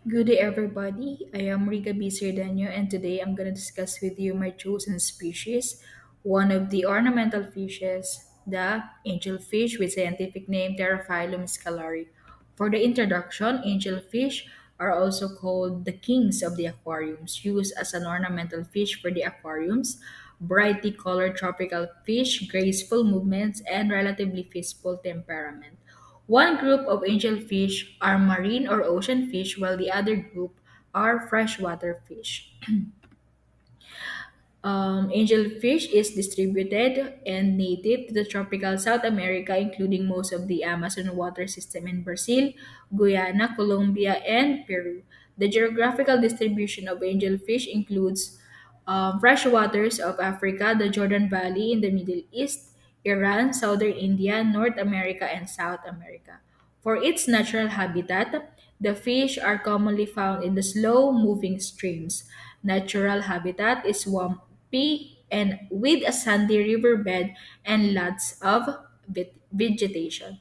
Good day, everybody. I am Riga B. Sirdanyo, and today I'm going to discuss with you my chosen species, one of the ornamental fishes, the angelfish, with scientific name Pterophyllum scalari. For the introduction, angelfish are also called the kings of the aquariums, used as an ornamental fish for the aquariums, brightly colored tropical fish, graceful movements, and relatively peaceful temperament. One group of angelfish are marine or ocean fish, while the other group are freshwater fish. Angelfish is distributed and native to the tropical South America, including most of the Amazon water system in Brazil, Guyana, Colombia, and Peru. The geographical distribution of angelfish includes fresh waters of Africa, the Jordan Valley in the Middle East, Iran, southern India, North America, and South America. For its natural habitat, the fish are commonly found in the slow moving streams. Natural habitat is swampy and with a sandy riverbed and lots of vegetation.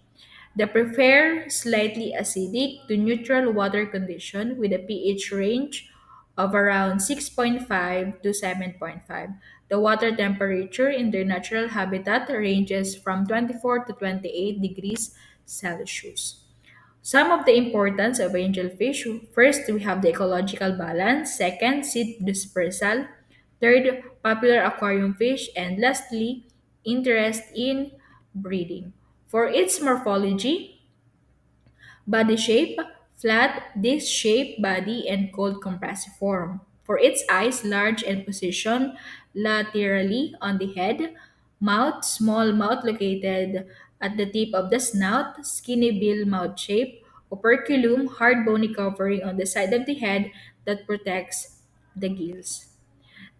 They prefer slightly acidic to neutral water condition with a pH range of around 6.5 to 7.5. The water temperature in their natural habitat ranges from 24 to 28 degrees Celsius. Some of the importance of angelfish: first, we have the ecological balance; second, seed dispersal; third, popular aquarium fish; and lastly, interest in breeding. For its morphology, body shape, flat, disc-shaped body, and cold compressive form. For its eyes, large and positioned laterally on the head. Mouth, small mouth located at the tip of the snout. Skinny bill mouth shape. Operculum, hard bony covering on the side of the head that protects the gills.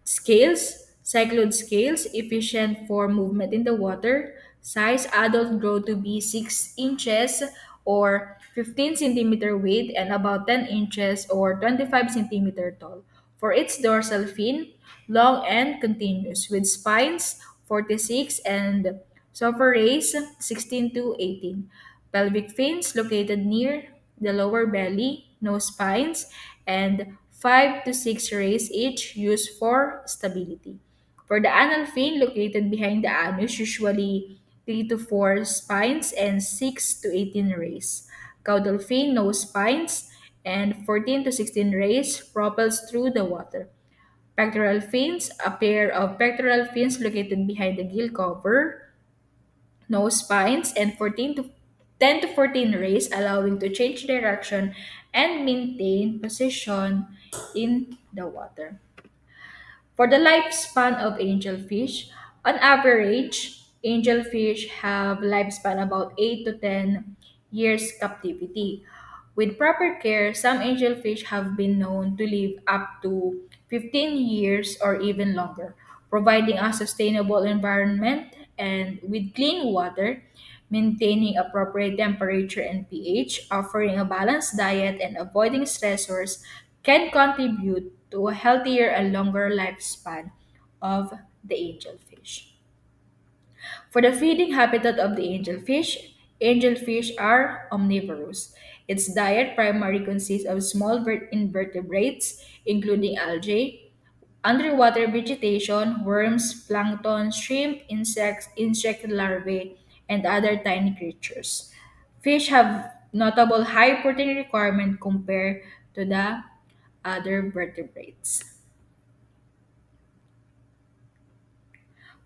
Scales, cyclode scales, efficient for movement in the water. Size, adult grow to be 6 inches or 15 centimeter weight and about 10 inches or 25 centimeter tall. For its dorsal fin, long and continuous with spines 46 and sophorays 16 to 18. Pelvic fins located near the lower belly, no spines, and 5 to 6 rays each used for stability. For the anal fin located behind the anus, usually 3 to 4 spines and 6 to 18 rays. Caudal fin, no spines, and 14 to 16 rays propels through the water. Pectoral fins, a pair of pectoral fins located behind the gill cover, no spines, and 10 to 14 rays, allowing to change direction and maintain position in the water. For the lifespan of angelfish, on average, angelfish have lifespan about 8 to 10 years captivity. With proper care, some angelfish have been known to live up to 15 years or even longer, providing a sustainable environment and with clean water, maintaining appropriate temperature and pH, offering a balanced diet, and avoiding stressors can contribute to a healthier and longer lifespan of the angelfish. For the feeding habitat of the angelfish are omnivorous. Its diet primarily consists of small invertebrates, including algae, underwater vegetation, worms, plankton, shrimp, insects, insect larvae, and other tiny creatures. Fish have notable high protein requirement compared to the other vertebrates.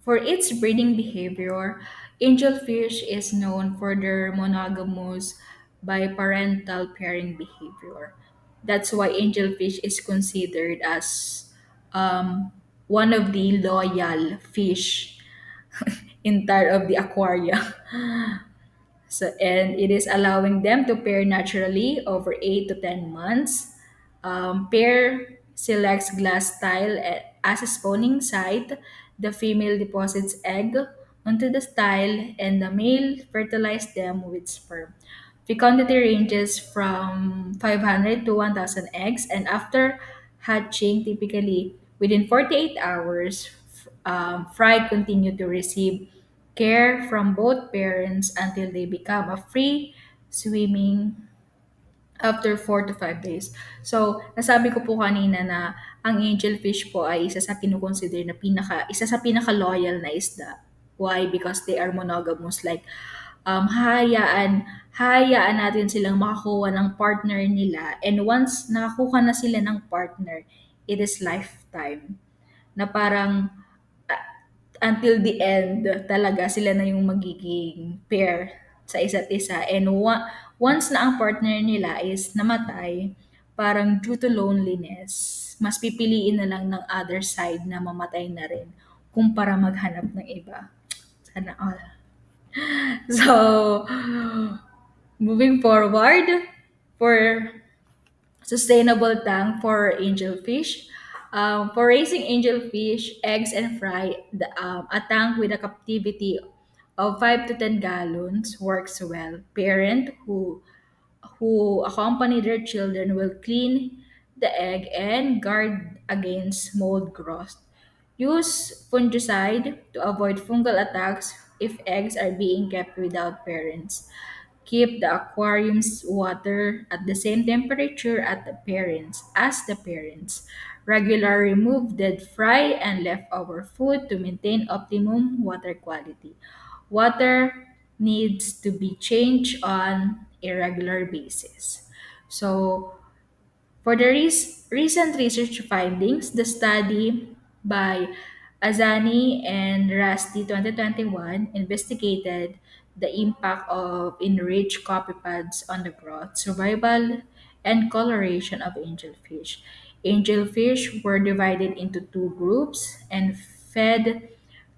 For its breeding behavior, angelfish is known for their monogamous biparental pairing behavior. That's why angelfish is considered as one of the loyal fish entire of the aquaria. So, and it is allowing them to pair naturally over 8 to 10 months. Pair selects glass tile as a spawning site. The female deposits egg onto the tile and the male fertilizes them with sperm. Fecundity ranges from 500 to 1,000 eggs, and after hatching, typically within 48 hours, fry continue to receive care from both parents until they become a free swimming after 4 to 5 days. So, nasabi ko po kanina na ang angelfish po ay isa sa pinaka-loyal na isda. Why? Because they are monogamous. Like, hahayaan natin silang makakuha ng partner nila. And once nakakuha na sila ng partner, it is lifetime. Na parang until the end talaga sila na yung magiging pair sa isa't isa. And once na ang partner nila is namatay, parang due to loneliness, mas pipiliin na lang ng other side na mamatay na rin kumpara maghanap ng iba. Sana all. So, moving forward, for sustainable tank for angelfish. For raising angelfish, eggs, and fry, a tank with a captivity of 5 to 10 gallons works well. Parent who accompany their children will clean the egg and guard against mold growth. Use fungicide to avoid fungal attacks if eggs are being kept without parents. Keep the aquarium's water at the same temperature as the parents. Regularly remove dead fry and leftover food to maintain optimum water quality. Water needs to be changed on a regular basis. So, for the recent research findings, the study by Azani and Rasti 2021 investigated the impact of enriched coffee pods on the growth, survival, and coloration of angelfish. Angelfish were divided into two groups and fed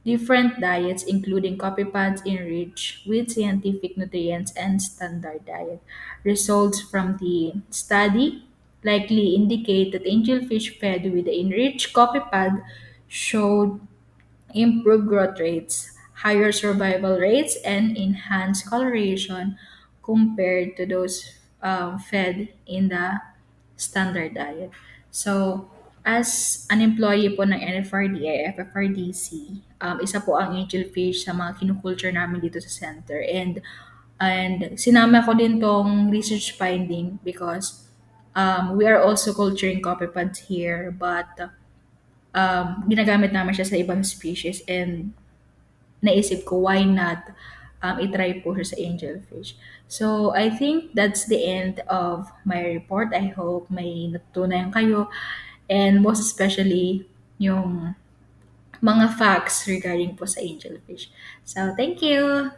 different diets, including copy pads enriched with scientific nutrients and standard diet. Results from the study likely indicate that angelfish fed with the enriched copy pad showed improved growth rates, higher survival rates, and enhanced coloration compared to those fed in the standard diet. So, as an employee po ng NFRDI, FFRDC, isa po ang angelfish sa mga kinukulture namin dito sa center. And sinama ko din tong research finding because we are also culturing coffee pods here, but ginagamit naman siya sa ibang species, and naisip ko why not itry po siya sa angelfish. So, I think that's the end of my report. I hope may natutunan kayo, and most especially yung mga facts regarding po sa angelfish. So, thank you!